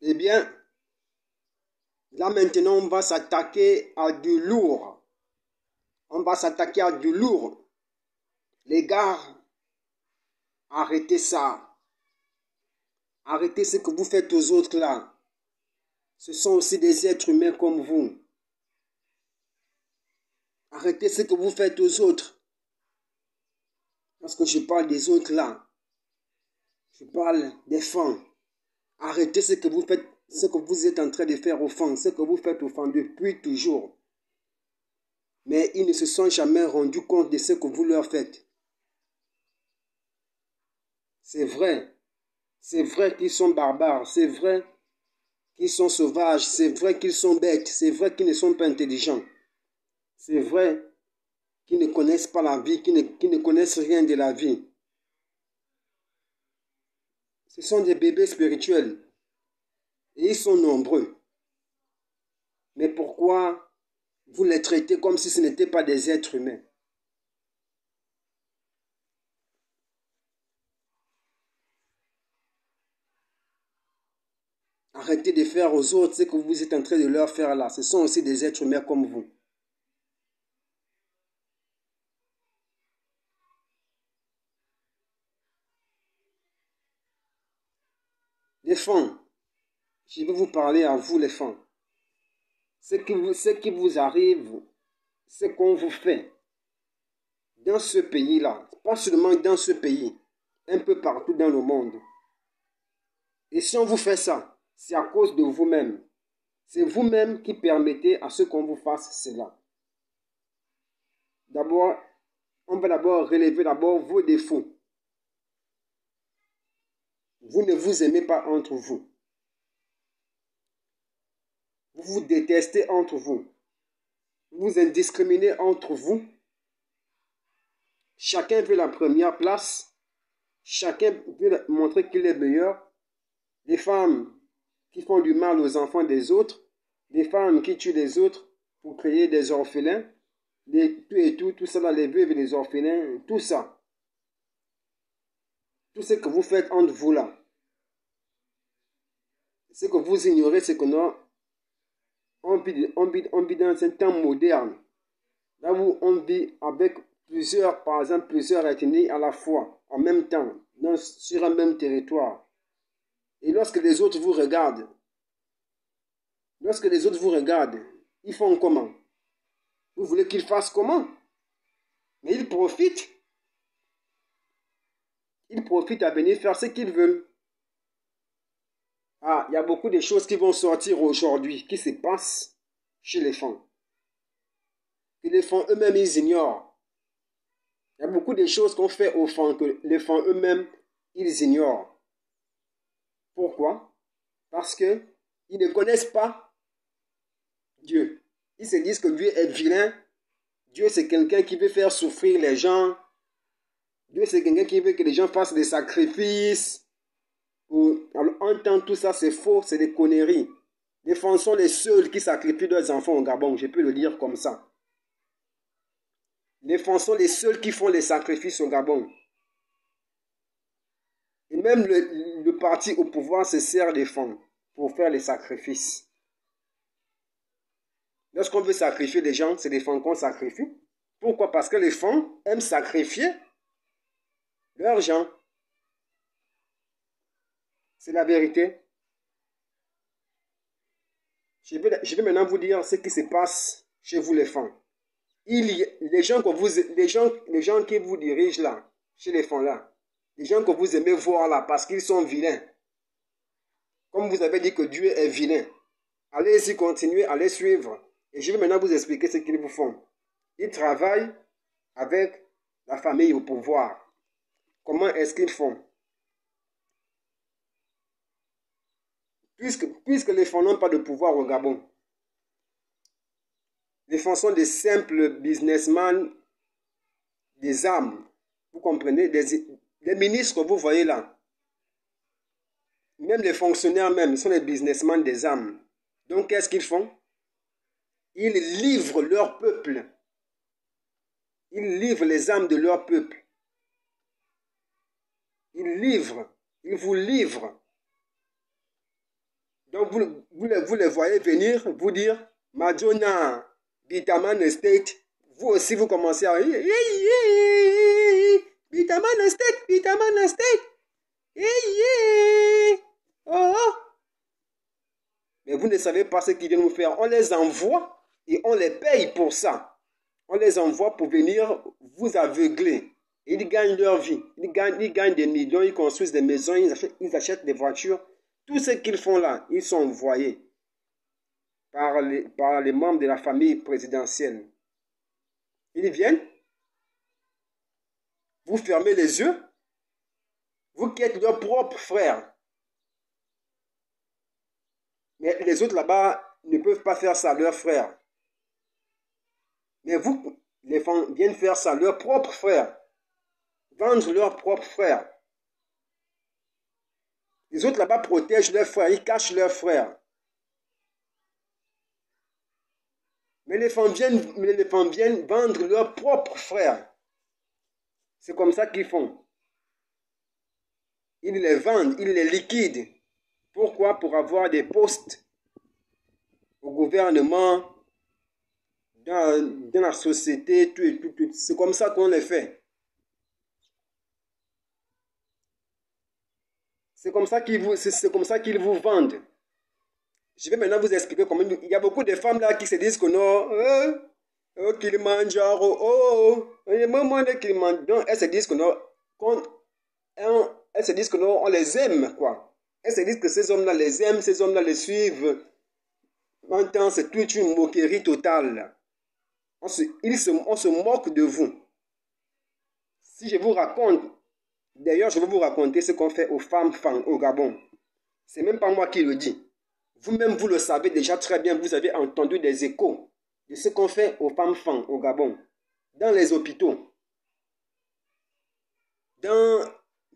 Eh bien, là maintenant, on va s'attaquer à du lourd. On va s'attaquer à du lourd. Les gars, arrêtez ça. Arrêtez ce que vous faites aux autres là. Ce sont aussi des êtres humains comme vous. Arrêtez ce que vous faites aux autres. Parce que je parle des autres là. Je parle des femmes. Arrêtez ce que vous faites, ce que vous êtes en train de faire aux femmes, ce que vous faites aux femmes depuis toujours. Mais ils ne se sont jamais rendus compte de ce que vous leur faites. C'est vrai. C'est vrai qu'ils sont barbares. C'est vrai qu'ils sont sauvages. C'est vrai qu'ils sont bêtes. C'est vrai qu'ils ne sont pas intelligents. C'est vrai qu'ils ne connaissent pas la vie, qu'ils ne connaissent rien de la vie. Ce sont des bébés spirituels. Et ils sont nombreux. Mais pourquoi vous les traitez comme si ce n'étaient pas des êtres humains? Arrêtez de faire aux autres ce que vous êtes en train de leur faire là. Ce sont aussi des êtres humains comme vous. Les femmes, je vais vous parler à vous les femmes. Ce qui vous arrive, ce qu'on vous fait dans ce pays-là, pas seulement dans ce pays, un peu partout dans le monde. Et si on vous fait ça, c'est à cause de vous-même. C'est vous-même qui permettez à ce qu'on vous fasse cela. D'abord, on va d'abord relever vos défauts. Vous ne vous aimez pas entre vous. Vous vous détestez entre vous. Vous vous indiscriminez entre vous. Chacun veut la première place. Chacun veut montrer qu'il est meilleur. Les femmes qui font du mal aux enfants des autres. Les femmes qui tuent les autres pour créer des orphelins. Tout ça, là, les veuves et les orphelins, tout ça. Tout ce que vous faites entre vous là. Ce que vous ignorez, c'est que on vit dans un temps moderne. Là où on vit avec par exemple, plusieurs ethnies à la fois, en même temps, sur un même territoire. Et lorsque les autres vous regardent, ils font comment? Vous voulez qu'ils fassent comment? Mais ils profitent. Ils profitent à venir faire ce qu'ils veulent. Ah, il y a beaucoup de choses qui vont sortir aujourd'hui, qui se passent chez les femmes. Que les femmes eux-mêmes, ils ignorent. Il y a beaucoup de choses qu'on fait aux femmes que les femmes eux-mêmes, ils ignorent. Pourquoi? Parce qu'ils ne connaissent pas Dieu. Ils se disent que Dieu est vilain. Dieu, c'est quelqu'un qui veut faire souffrir les gens. Dieu, c'est quelqu'un qui veut que les gens fassent des sacrifices. Alors, on entend tout ça, c'est faux, c'est des conneries. Les femmes sont les seuls qui sacrifient leurs enfants au Gabon, je peux le dire comme ça. Les femmes sont les seuls qui font les sacrifices au Gabon. Et même le parti au pouvoir se sert des femmes pour faire les sacrifices. Lorsqu'on veut sacrifier des gens, c'est des femmes qu'on sacrifie. Pourquoi? Parce que les femmes aiment sacrifier leurs gens. C'est la vérité. Je vais maintenant vous dire ce qui se passe chez vous les femmes. Les gens qui vous dirigent là, chez les femmes là, les gens que vous aimez voir là parce qu'ils sont vilains. Comme vous avez dit que Dieu est vilain. Allez-y, continuez à les suivre. Et je vais maintenant vous expliquer ce qu'ils vous font. Ils travaillent avec la famille au pouvoir. Comment est-ce qu'ils font? Puisque les femmes n'ont pas de pouvoir au Gabon, les femmes sont des simples businessmen des âmes. Vous comprenez? Les ministres que vous voyez là, même les fonctionnaires même, ils sont des businessmen des âmes. Donc qu'est-ce qu'ils font? Ils livrent leur peuple. Ils livrent les âmes de leur peuple. Ils vous livrent. Donc, vous les voyez venir, vous dire, Madonna, Bitaman Estate. Vous aussi, vous commencez à... Bitaman Estate, Bitaman Estate. Oh. Mais vous ne savez pas ce qu'ils viennent nous faire. On les envoie et on les paye pour ça. On les envoie pour venir vous aveugler. Ils gagnent leur vie. Ils gagnent des millions, ils construisent des maisons, ils achètent des voitures. Tout ce qu'ils font là, ils sont envoyés par les membres de la famille présidentielle. Ils viennent, vous fermez les yeux, vous qui êtes leurs propres frères. Mais les autres là-bas ne peuvent pas faire ça, leurs frères. Mais vous, les femmes, viennent faire ça, leurs propres frères. Vendre leurs propres frères. Les autres là-bas protègent leurs frères, ils cachent leurs frères. Mais les femmes viennent vendre leurs propres frères. C'est comme ça qu'ils font. Ils les vendent, ils les liquident. Pourquoi? Pour avoir des postes au gouvernement, dans la société, tout. C'est comme ça qu'on les fait. C'est comme ça qu'ils vous vendent. Je vais maintenant vous expliquer comment il y a beaucoup de femmes là qui se disent que non, qu'ils mangent, donc elles se disent que non, elles se disent que non, on les aime, quoi. Elles se disent que ces hommes-là les aiment, ces hommes-là les suivent. Maintenant, c'est toute une moquerie totale. On se moque de vous. Si je vous raconte, d'ailleurs, je vais vous raconter ce qu'on fait aux femmes au Gabon. C'est même pas moi qui le dis. Vous-même, vous le savez déjà très bien. Vous avez entendu des échos de ce qu'on fait aux femmes au Gabon. Dans les hôpitaux.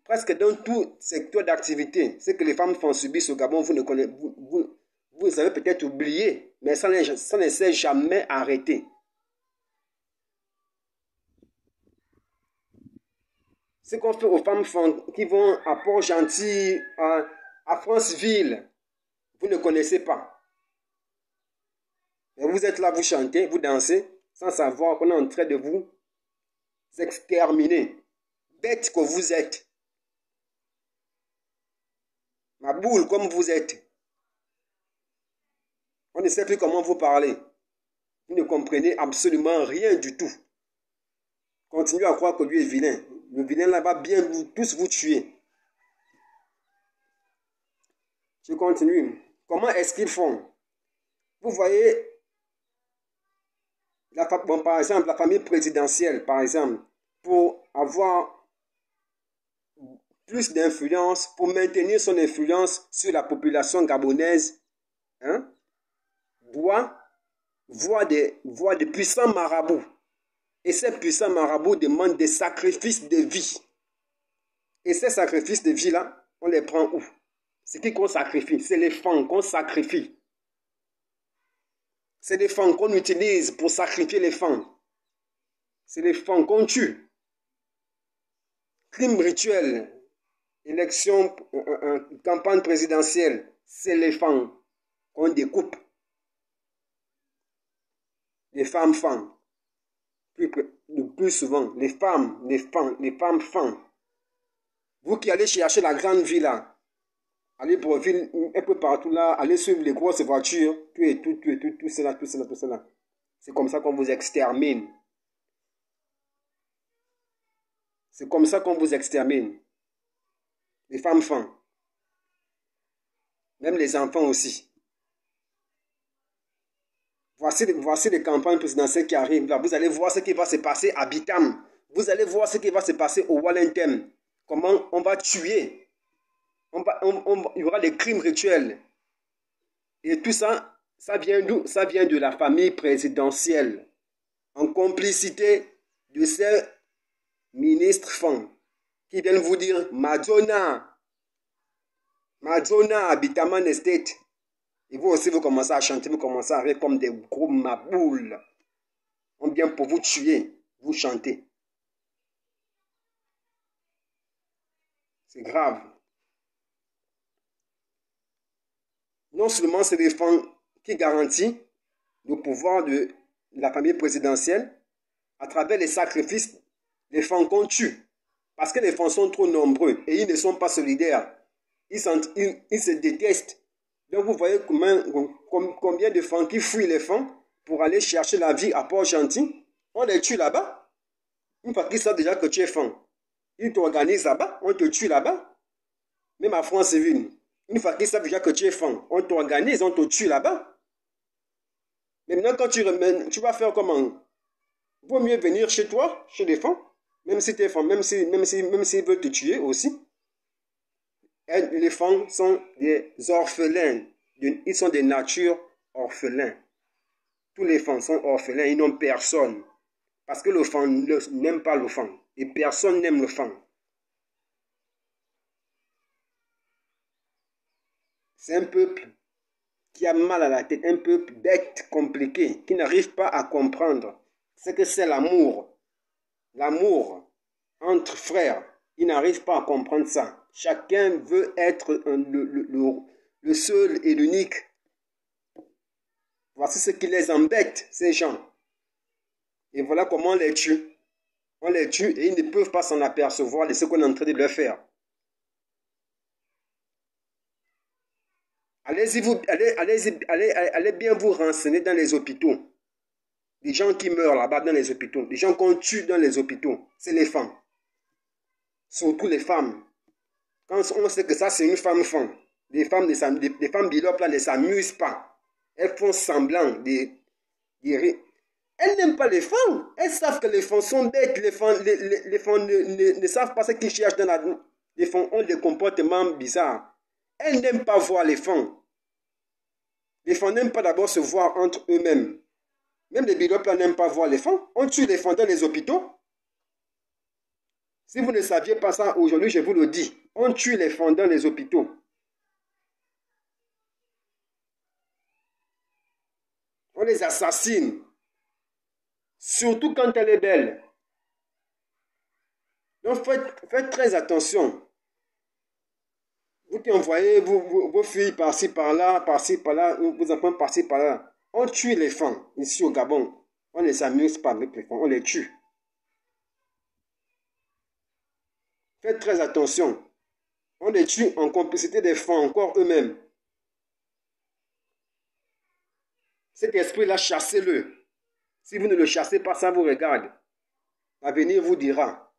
Presque dans tout secteur d'activité. Ce que les femmes subissent au Gabon, vous avez peut-être oublié. Mais ça ne s'est jamais arrêté. Ce qu'on fait aux femmes qui vont à Port-Gentil, à Franceville, vous ne connaissez pas. Mais vous êtes là, vous chantez, vous dansez, sans savoir qu'on est en train de vous exterminer. Bête que vous êtes. Ma boule comme vous êtes. On ne sait plus comment vous parler. Vous ne comprenez absolument rien du tout. Continuez à croire que lui est vilain. Le vilain là va bien tous vous tuer. Je continue. Comment est-ce qu'ils font? Vous voyez, par exemple, la famille présidentielle, par exemple, pour avoir plus d'influence, pour maintenir son influence sur la population gabonaise, doit voir des puissants marabouts. Et ces puissants marabouts demandent des sacrifices de vie. Et ces sacrifices de vie-là, on les prend où? C'est qui qu'on sacrifie? C'est les femmes qu'on sacrifie. C'est les femmes qu'on utilise pour sacrifier les femmes. C'est les femmes qu'on tue. Crime rituel, élection, campagne présidentielle, c'est les femmes qu'on découpe. Les femmes. Le plus souvent, les femmes. Vous qui allez chercher la grande ville là, allez pour ville un peu partout là, allez suivre les grosses voitures, tout cela. C'est comme ça qu'on vous extermine. C'est comme ça qu'on vous extermine. Les femmes. Même les enfants aussi. Voici les campagnes présidentielles qui arrivent. Là, vous allez voir ce qui va se passer à Bitam. Vous allez voir ce qui va se passer au Wallentem. Comment on va tuer. Il y aura des crimes rituels. Et tout ça, ça vient d'où? Ça vient de la famille présidentielle. En complicité de ces ministres femmes qui viennent vous dire Madonna, Bitaman Estate. Et vous aussi, vous commencez à chanter, vous commencez à rire comme des gros maboules. On vient pour vous tuer, vous chantez. C'est grave. non seulement c'est l'éléphant qui garantit le pouvoir de la famille présidentielle à travers les sacrifices des enfants qu'on tue. Parce que les enfants sont trop nombreux et ils ne sont pas solidaires. Ils se détestent. Donc vous voyez combien de enfants qui fuient les enfants pour aller chercher la vie à Port-Gentil. On les tue là-bas. Une fois qu'ils savent déjà que tu es fan, ils t'organisent là-bas, on te tue là-bas. Même à France-Ville. Une fois qu'ils savent déjà que tu es fan, on t'organise, on te tue là-bas. Maintenant, quand tu vas faire comment? Vaut mieux venir chez toi, chez les fans, même si tu es fan, même s'ils veulent te tuer aussi. Et les fans sont des orphelins. Ils sont des natures orphelins. Tous les fans sont orphelins, ils n'ont personne. Parce que le fan n'aime pas le fan. Et personne n'aime le fan. C'est un peuple qui a mal à la tête, un peuple bête, compliqué, qui n'arrive pas à comprendre ce que c'est l'amour. L'amour entre frères. Ils n'arrivent pas à comprendre ça. Chacun veut être le seul et l'unique. Voici ce qui les embête, ces gens. Et voilà comment on les tue. On les tue et ils ne peuvent pas s'en apercevoir de ce qu'on est en train de leur faire. Allez bien vous renseigner dans les hôpitaux. Les gens qui meurent là-bas dans les hôpitaux, les gens qu'on tue dans les hôpitaux, c'est les femmes. Surtout les femmes. Quand on sait que ça, c'est une femme. Les femmes bilopes là ne s'amusent pas. Elles font semblant de rire. Elles n'aiment pas les femmes. Elles savent que les femmes sont bêtes. Les femmes ne savent pas ce qu'ils cherchent dans la vie. Les femmes ont des comportements bizarres. Elles n'aiment pas voir les femmes. Les femmes n'aiment pas d'abord se voir entre eux-mêmes. Même les bilopes là n'aiment pas voir les femmes. On tue les femmes dans les hôpitaux. Si vous ne saviez pas ça aujourd'hui, je vous le dis. On tue les femmes dans les hôpitaux. On les assassine. Surtout quand elle est belle. Donc faites très attention. Vous qui envoyez vos filles par-ci, par-là, vos enfants par-ci, par-là. On tue les femmes ici au Gabon. On ne s'amuse pas avec les femmes, on les tue. Faites très attention. On les tue en complicité des femmes, encore eux-mêmes. Cet esprit-là, chassez-le. Si vous ne le chassez pas, ça vous regarde. L'avenir vous dira.